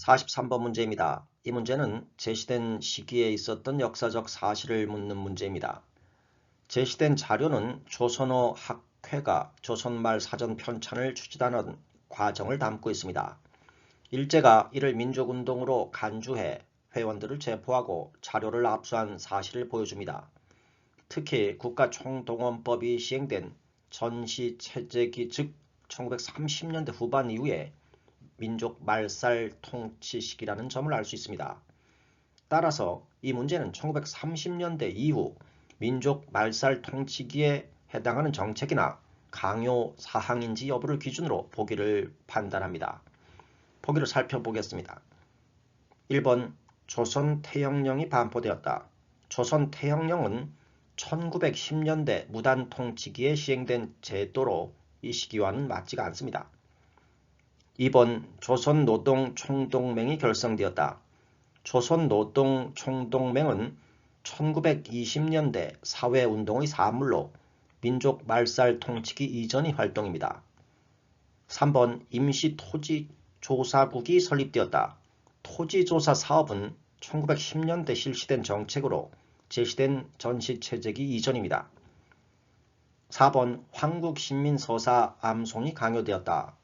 43번 문제입니다. 이 문제는 제시된 시기에 있었던 역사적 사실을 묻는 문제입니다. 제시된 자료는 조선어 학회가 조선말 사전 편찬을 추진하는 과정을 담고 있습니다. 일제가 이를 민족운동으로 간주해 회원들을 체포하고 자료를 압수한 사실을 보여줍니다. 특히 국가총동원법이 시행된 전시체제기 즉 1930년대 후반 이후에 민족 말살 통치 시기라는 점을 알 수 있습니다. 따라서 이 문제는 1930년대 이후 민족 말살 통치기에 해당하는 정책이나 강요 사항인지 여부를 기준으로 보기를 판단합니다. 보기를 살펴보겠습니다. 1번 조선 태영령이 반포되었다. 조선 태영령은 1910년대 무단 통치기에 시행된 제도로 이 시기와는 맞지가 않습니다. 2번 조선노동총동맹이 결성되었다. 조선노동총동맹은 1920년대 사회운동의 산물로 민족 말살 통치기 이전의 활동입니다. 3번 임시토지조사국이 설립되었다. 토지조사 사업은 1910년대 실시된 정책으로 제시된 전시체제기 이전입니다. 4번 황국신민서사 암송이 강요되었다.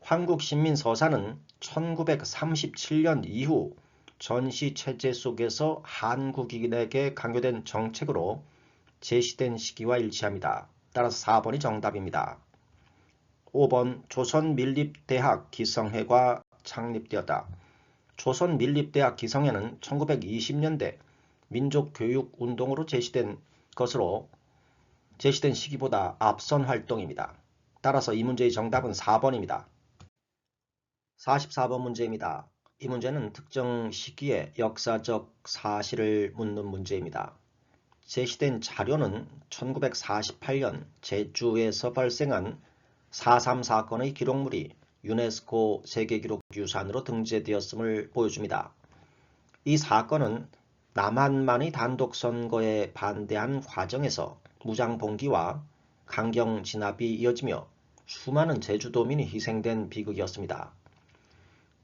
황국신민서사는 1937년 이후 전시체제 속에서 한국인에게 강요된 정책으로 제시된 시기와 일치합니다. 따라서 4번이 정답입니다. 5번 조선민립대학 기성회가 창립되었다. 조선민립대학 기성회는 1920년대 민족교육운동으로 제시된 시기보다 앞선 활동입니다. 따라서 이 문제의 정답은 4번입니다. 44번 문제입니다. 이 문제는 특정 시기의 역사적 사실을 묻는 문제입니다. 제시된 자료는 1948년 제주에서 발생한 4.3 사건의 기록물이 유네스코 세계기록유산으로 등재되었음을 보여줍니다. 이 사건은 남한만의 단독선거에 반대한 과정에서 무장봉기와 강경 진압이 이어지며 수많은 제주도민이 희생된 비극이었습니다.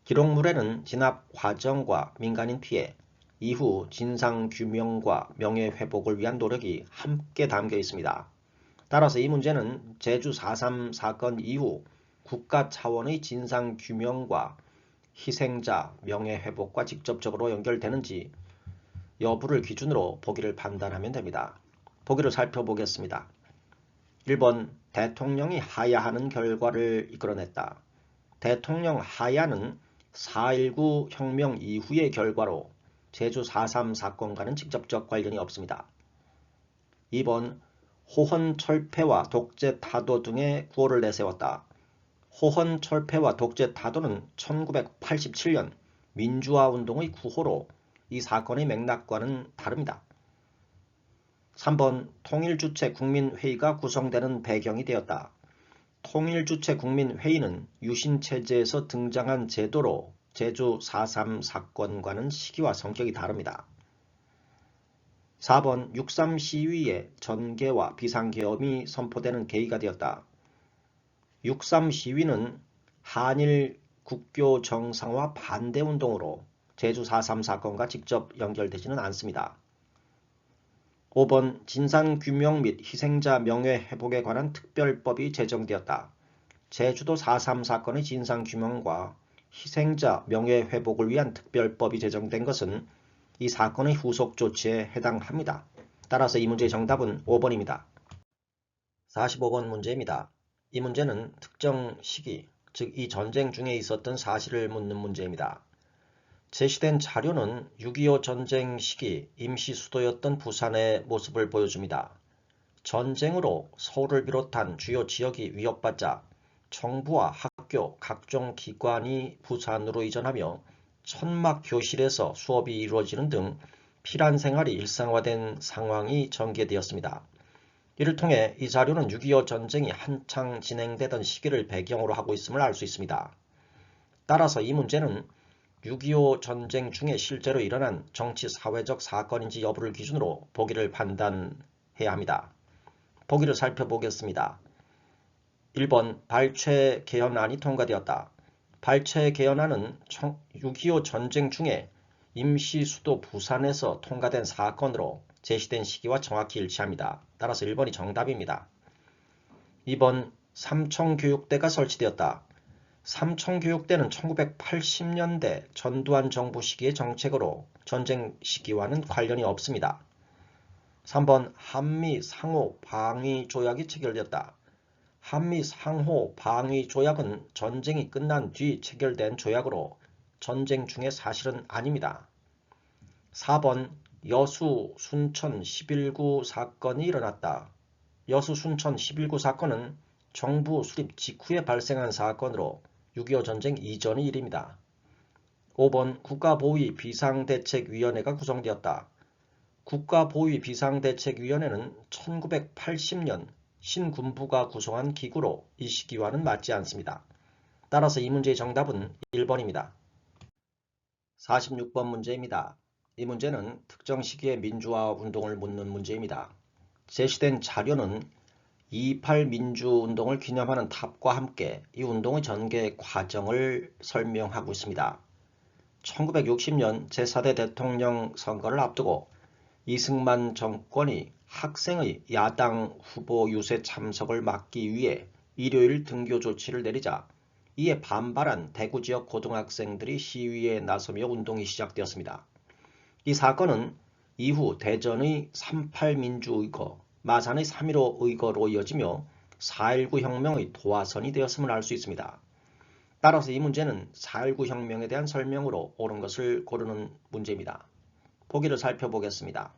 기록물에는 진압 과정과 민간인 피해, 이후 진상규명과 명예회복을 위한 노력이 함께 담겨 있습니다. 따라서 이 문제는 제주 4.3 사건 이후 국가 차원의 진상규명과 희생자 명예회복과 직접적으로 연결되는지 여부를 기준으로 보기를 판단하면 됩니다. 보기를 살펴보겠습니다. 1번 대통령이 하야하는 결과를 이끌어냈다. 대통령 하야는 4.19 혁명 이후의 결과로 제주 4.3 사건과는 직접적 관련이 없습니다. 2번 호헌 철폐와 독재 타도 등의 구호를 내세웠다. 호헌 철폐와 독재 타도는 1987년 민주화 운동의 구호로 이 사건의 맥락과는 다릅니다. 3번 통일주체 국민회의가 구성되는 배경이 되었다. 통일주체 국민회의는 유신체제에서 등장한 제도로 제주 4.3 사건과는 시기와 성격이 다릅니다. 4번 6.3 시위의 전개와 비상계엄이 선포되는 계기가 되었다. 6.3 시위는 한일 국교 정상화 반대운동으로 제주 4.3 사건과 직접 연결되지는 않습니다. 5번 진상규명 및 희생자 명예회복에 관한 특별법이 제정되었다. 제주도 4.3 사건의 진상규명과 희생자 명예회복을 위한 특별법이 제정된 것은 이 사건의 후속 조치에 해당합니다. 따라서 이 문제의 정답은 5번입니다. 45번 문제입니다. 이 문제는 특정 시기, 즉 이 전쟁 중에 있었던 사실을 묻는 문제입니다. 제시된 자료는 6.25 전쟁 시기 임시 수도였던 부산의 모습을 보여줍니다. 전쟁으로 서울을 비롯한 주요 지역이 위협받자 정부와 학교, 각종 기관이 부산으로 이전하며 천막 교실에서 수업이 이루어지는 등 필한 생활이 일상화된 상황이 전개되었습니다. 이를 통해 이 자료는 6.25 전쟁이 한창 진행되던 시기를 배경으로 하고 있음을 알 수 있습니다. 따라서 이 문제는 6.25 전쟁 중에 실제로 일어난 정치 사회적 사건인지 여부를 기준으로 보기를 판단해야 합니다. 보기를 살펴보겠습니다. 1번 발췌 개헌안이 통과되었다. 발췌 개헌안은 6.25 전쟁 중에 임시 수도 부산에서 통과된 사건으로 제시된 시기와 정확히 일치합니다. 따라서 1번이 정답입니다. 2번 삼청교육대가 설치되었다. 삼청교육대는 1980년대 전두환 정부 시기의 정책으로 전쟁 시기와는 관련이 없습니다. 3번 한미 상호 방위 조약이 체결되었다. 한미 상호 방위 조약은 전쟁이 끝난 뒤 체결된 조약으로 전쟁 중의 사실은 아닙니다. 4번 여수 순천 11구 사건이 일어났다. 여수 순천 11구 사건은 정부 수립 직후에 발생한 사건으로 6.25 전쟁 이전의 일입니다. 5번 국가보위 비상대책위원회가 구성되었다. 국가보위 비상대책위원회는 1980년 신군부가 구성한 기구로 이 시기와는 맞지 않습니다. 따라서 이 문제의 정답은 1번입니다. 46번 문제입니다. 이 문제는 특정 시기의 민주화 운동을 묻는 문제입니다. 제시된 자료는 2.28 민주운동을 기념하는 탑과 함께 이 운동의 전개 과정을 설명하고 있습니다. 1960년 제4대 대통령 선거를 앞두고 이승만 정권이 학생의 야당 후보 유세 참석을 막기 위해 일요일 등교 조치를 내리자 이에 반발한 대구 지역 고등학생들이 시위에 나서며 운동이 시작되었습니다. 이 사건은 이후 대전의 3.8 민주의거, 마산의 3.15 의거로 이어지며 4.19 혁명의 도화선이 되었음을 알 수 있습니다. 따라서 이 문제는 4.19 혁명에 대한 설명으로 옳은 것을 고르는 문제입니다. 보기를 살펴보겠습니다.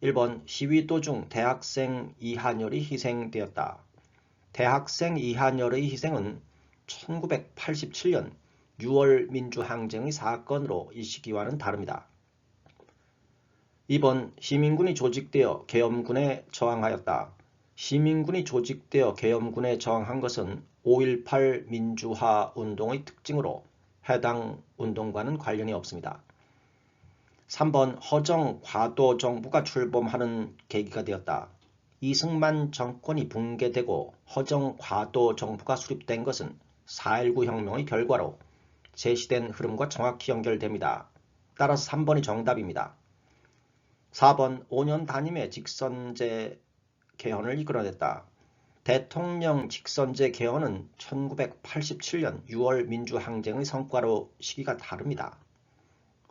1번 시위 도중 대학생 이한열이 희생되었다. 대학생 이한열의 희생은 1987년 6월 민주항쟁의 사건으로 이 시기와는 다릅니다. 2번 시민군이 조직되어 계엄군에 저항하였다. 시민군이 조직되어 계엄군에 저항한 것은 5.18 민주화 운동의 특징으로 해당 운동과는 관련이 없습니다. 3번 허정 과도 정부가 출범하는 계기가 되었다. 이승만 정권이 붕괴되고 허정 과도 정부가 수립된 것은 4.19 혁명의 결과로 제시된 흐름과 정확히 연결됩니다. 따라서 3번이 정답입니다. 4번 5년 단임의 직선제 개헌을 이끌어냈다. 대통령 직선제 개헌은 1987년 6월 민주항쟁의 성과로 시기가 다릅니다.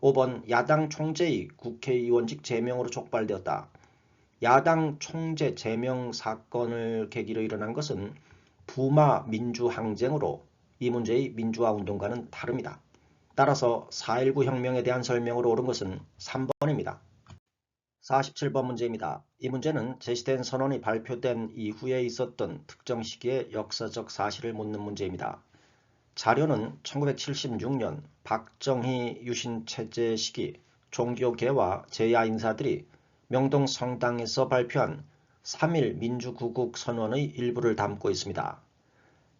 5번 야당 총재의 국회의원직 제명으로 촉발되었다. 야당 총재 제명 사건을 계기로 일어난 것은 부마 민주항쟁으로 이 문제의 민주화 운동과는 다릅니다. 따라서 4.19 혁명에 대한 설명으로 옳은 것은 3번입니다. 47번 문제입니다. 이 문제는 제시된 선언이 발표된 이후에 있었던 특정 시기의 역사적 사실을 묻는 문제입니다. 자료는 1976년 박정희 유신 체제 시기 종교계와 제야 인사들이 명동 성당에서 발표한 3.1 민주구국 선언의 일부를 담고 있습니다.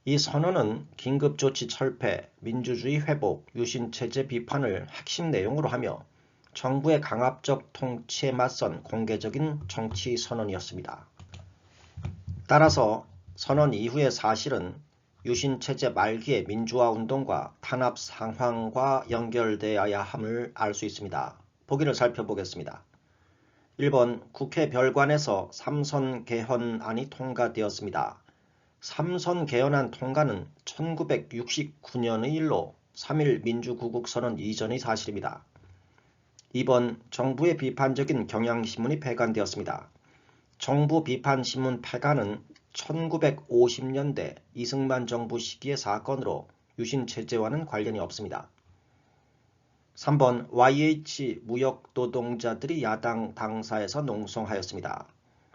이 선언은 긴급조치 철폐, 민주주의 회복, 유신체제 비판을 핵심 내용으로 하며 정부의 강압적 통치에 맞선 공개적인 정치 선언이었습니다. 따라서 선언 이후의 사실은 유신체제 말기의 민주화 운동과 탄압 상황과 연결되어야 함을 알 수 있습니다. 보기를 살펴보겠습니다. 1번 국회 별관에서 3선 개헌안이 통과되었습니다. 3선 개헌안 통과는 1969년의 일로 3.1 민주구국 선언 이전의 사실입니다. 2번 정부의 비판적인 경향신문이 폐간되었습니다. 정부 비판신문 폐간은 1950년대 이승만 정부 시기의 사건으로 유신체제와는 관련이 없습니다. 3번 YH 무역노동자들이 야당 당사에서 농성하였습니다.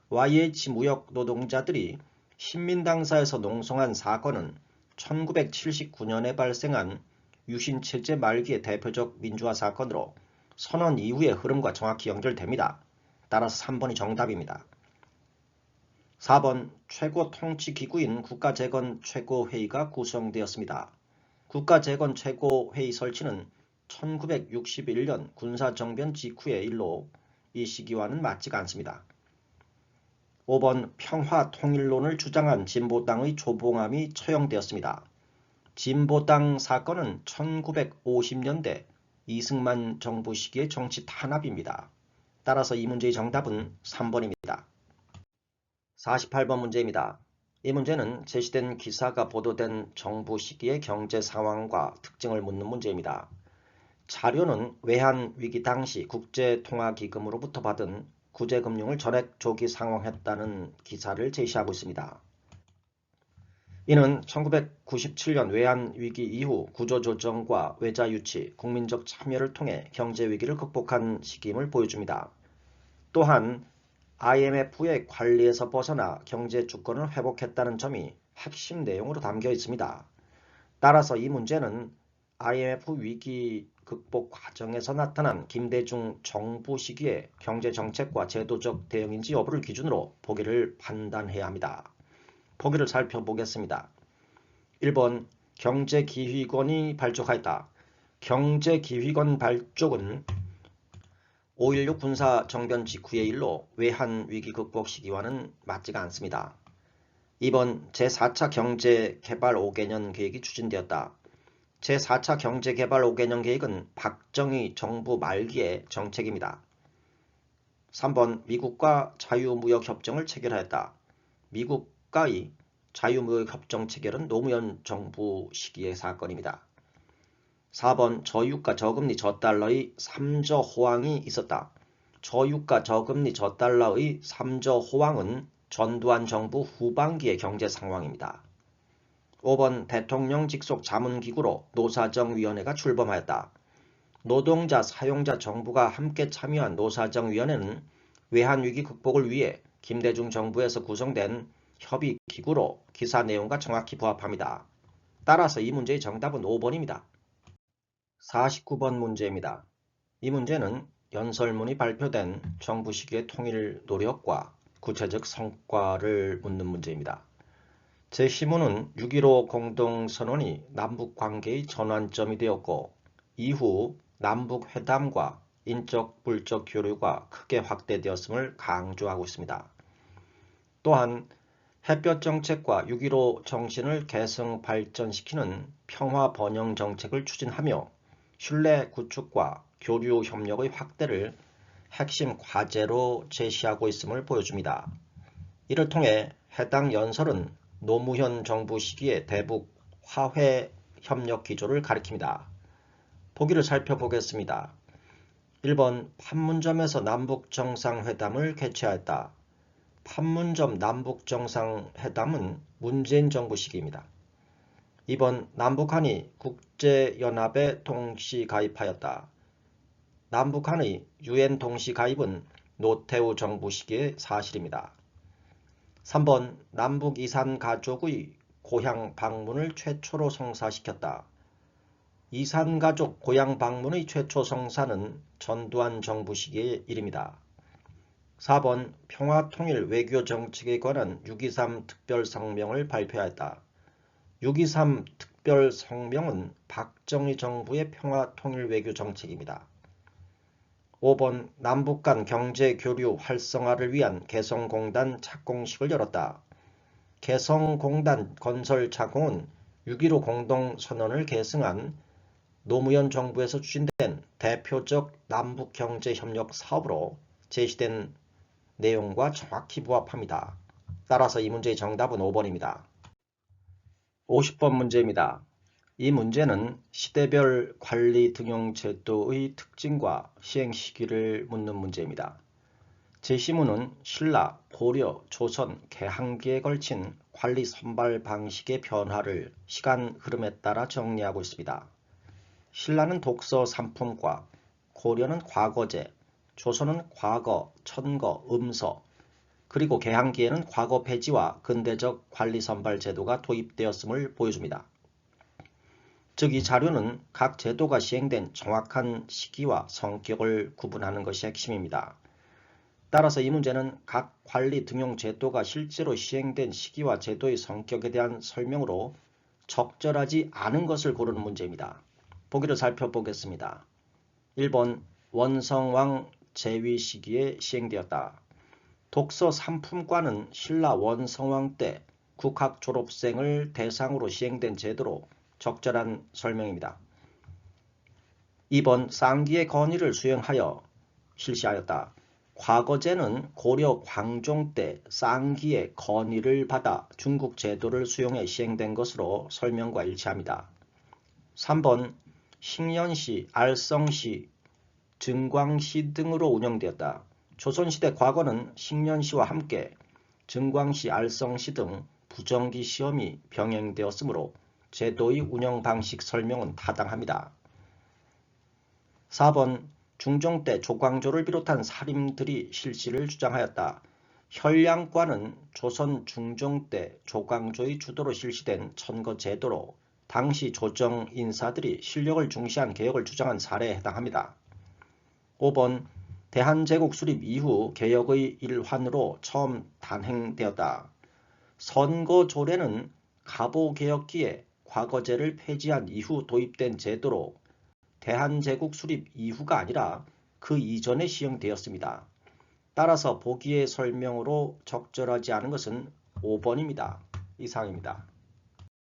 YH 무역노동자들이 신민당사에서 농성한 사건은 1979년에 발생한 유신체제 말기의 대표적 민주화 사건으로 선언 이후의 흐름과 정확히 연결됩니다. 따라서 3번이 정답입니다. 4번 최고통치기구인 국가재건 최고회의가 구성되었습니다. 국가재건 최고회의 설치는 1961년 군사정변 직후의 일로 이 시기와는 맞지가 않습니다. 5번 평화통일론을 주장한 진보당의 조봉암이 처형되었습니다. 진보당 사건은 1950년대 이승만 정부 시기의 정치 탄압입니다. 따라서 이 문제의 정답은 3번입니다. 48번 문제입니다. 이 문제는 제시된 기사가 보도된 정부 시기의 경제 상황과 특징을 묻는 문제입니다. 자료는 외환위기 당시 국제통화기금으로부터 받은 구제금융을 전액 조기 상환했다는 기사를 제시하고 있습니다. 이는 1997년 외환위기 이후 구조조정과 외자유치, 국민적 참여를 통해 경제위기를 극복한 시기임을 보여줍니다. 또한 IMF의 관리에서 벗어나 경제 주권을 회복했다는 점이 핵심 내용으로 담겨 있습니다. 따라서 이 문제는 IMF 위기 극복 과정에서 나타난 김대중 정부 시기의 경제정책과 제도적 대응인지 여부를 기준으로 보기를 판단해야 합니다. 보기를 살펴보겠습니다. 1번 경제기획원이 발족하였다. 경제기획원 발족은 5.16 군사정변 직후의 일로 외환위기 극복 시기와는 맞지가 않습니다. 2번 제4차 경제개발 5개년 계획이 추진되었다. 제4차 경제개발 5개년 계획은 박정희 정부 말기의 정책입니다. 3번 미국과 자유무역협정을 체결하였다. 미국과의 자유무역협정 체결은 노무현 정부 시기의 사건입니다. 4번 저유가 저금리 저달러의 3저 호황이 있었다. 저유가 저금리 저달러의 3저 호황은 전두환 정부 후반기의 경제 상황입니다. 5번 대통령 직속 자문기구로 노사정위원회가 출범하였다. 노동자, 사용자, 정부가 함께 참여한 노사정위원회는 외환위기 극복을 위해 김대중 정부에서 구성된 협의기구로 기사 내용과 정확히 부합합니다. 따라서 이 문제의 정답은 5번입니다. 49번 문제입니다. 이 문제는 연설문이 발표된 정부 시기의 통일 노력과 구체적 성과를 묻는 문제입니다. 제15는 6.15 공동선언이 남북관계의 전환점이 되었고 이후 남북회담과 인적, 물적 교류가 크게 확대되었음을 강조하고 있습니다. 또한 햇볕 정책과 6.15 정신을 계승 발전시키는 평화 번영 정책을 추진하며 신뢰 구축과 교류 협력의 확대를 핵심 과제로 제시하고 있음을 보여줍니다. 이를 통해 해당 연설은 노무현 정부 시기의 대북 화해 협력 기조를 가리킵니다. 보기를 살펴보겠습니다. 1번 판문점에서 남북정상회담을 개최하였다. 판문점 남북정상회담은 문재인 정부 시기입니다. 2번 남북한이 국제연합에 동시 가입하였다. 남북한의 UN 동시 가입은 노태우 정부 시기의 사실입니다. 3번 남북 이산 가족의 고향 방문을 최초로 성사시켰다. 이산 가족 고향 방문의 최초 성사는 전두환 정부 시기의 일입니다. 4번 평화통일 외교정책에 관한 6.23 특별성명을 발표하였다. 6.23 특별성명은 박정희 정부의 평화통일 외교정책입니다. 5번 남북 간 경제교류 활성화를 위한 개성공단 착공식을 열었다. 개성공단 건설 착공은 6.15 공동선언을 계승한 노무현 정부에서 추진된 대표적 남북경제협력 사업으로 제시된 내용과 정확히 부합합니다. 따라서 이 문제의 정답은 5번입니다. 50번 문제입니다. 이 문제는 시대별 관리 등용 제도의 특징과 시행 시기를 묻는 문제입니다. 제시문은 신라, 고려, 조선, 개항기에 걸친 관리 선발 방식의 변화를 시간 흐름에 따라 정리하고 있습니다. 신라는 독서 3품과, 고려는 과거제, 조선은 과거, 천거, 음서, 그리고 개항기에는 과거 폐지와 근대적 관리 선발 제도가 도입되었음을 보여줍니다. 즉 이 자료는 각 제도가 시행된 정확한 시기와 성격을 구분하는 것이 핵심입니다. 따라서 이 문제는 각 관리 등용 제도가 실제로 시행된 시기와 제도의 성격에 대한 설명으로 적절하지 않은 것을 고르는 문제입니다. 보기를 살펴보겠습니다. 1번 원성왕 재위 시기에 시행되었다. 독서 3품과는 신라 원성왕 때 국학 졸업생을 대상으로 시행된 제도로 적절한 설명입니다. 2번 쌍기의 건의를 수행하여 실시하였다. 과거제는 고려 광종 때 쌍기의 건의를 받아 중국 제도를 수용해 시행된 것으로 설명과 일치합니다. 3번 식년시, 알성시, 증광시 등으로 운영되었다. 조선시대 과거는 식년시와 함께 증광시, 알성시 등 부정기 시험이 병행되었으므로 제도의 운영 방식 설명은 타당합니다. 4번 중종 때 조광조를 비롯한 사림들이 실시를 주장하였다. 혈량과는 조선 중종 때 조광조의 주도로 실시된 천거제도로 당시 조정 인사들이 실력을 중시한 개혁을 주장한 사례에 해당합니다. 5번 대한제국 수립 이후 개혁의 일환으로 처음 단행되었다. 선거조례는 가보개혁기에 과거제를 폐지한 이후 도입된 제도로 대한제국 수립 이후가 아니라 그 이전에 시행되었습니다. 따라서 보기의 설명으로 적절하지 않은 것은 5번입니다. 이상입니다.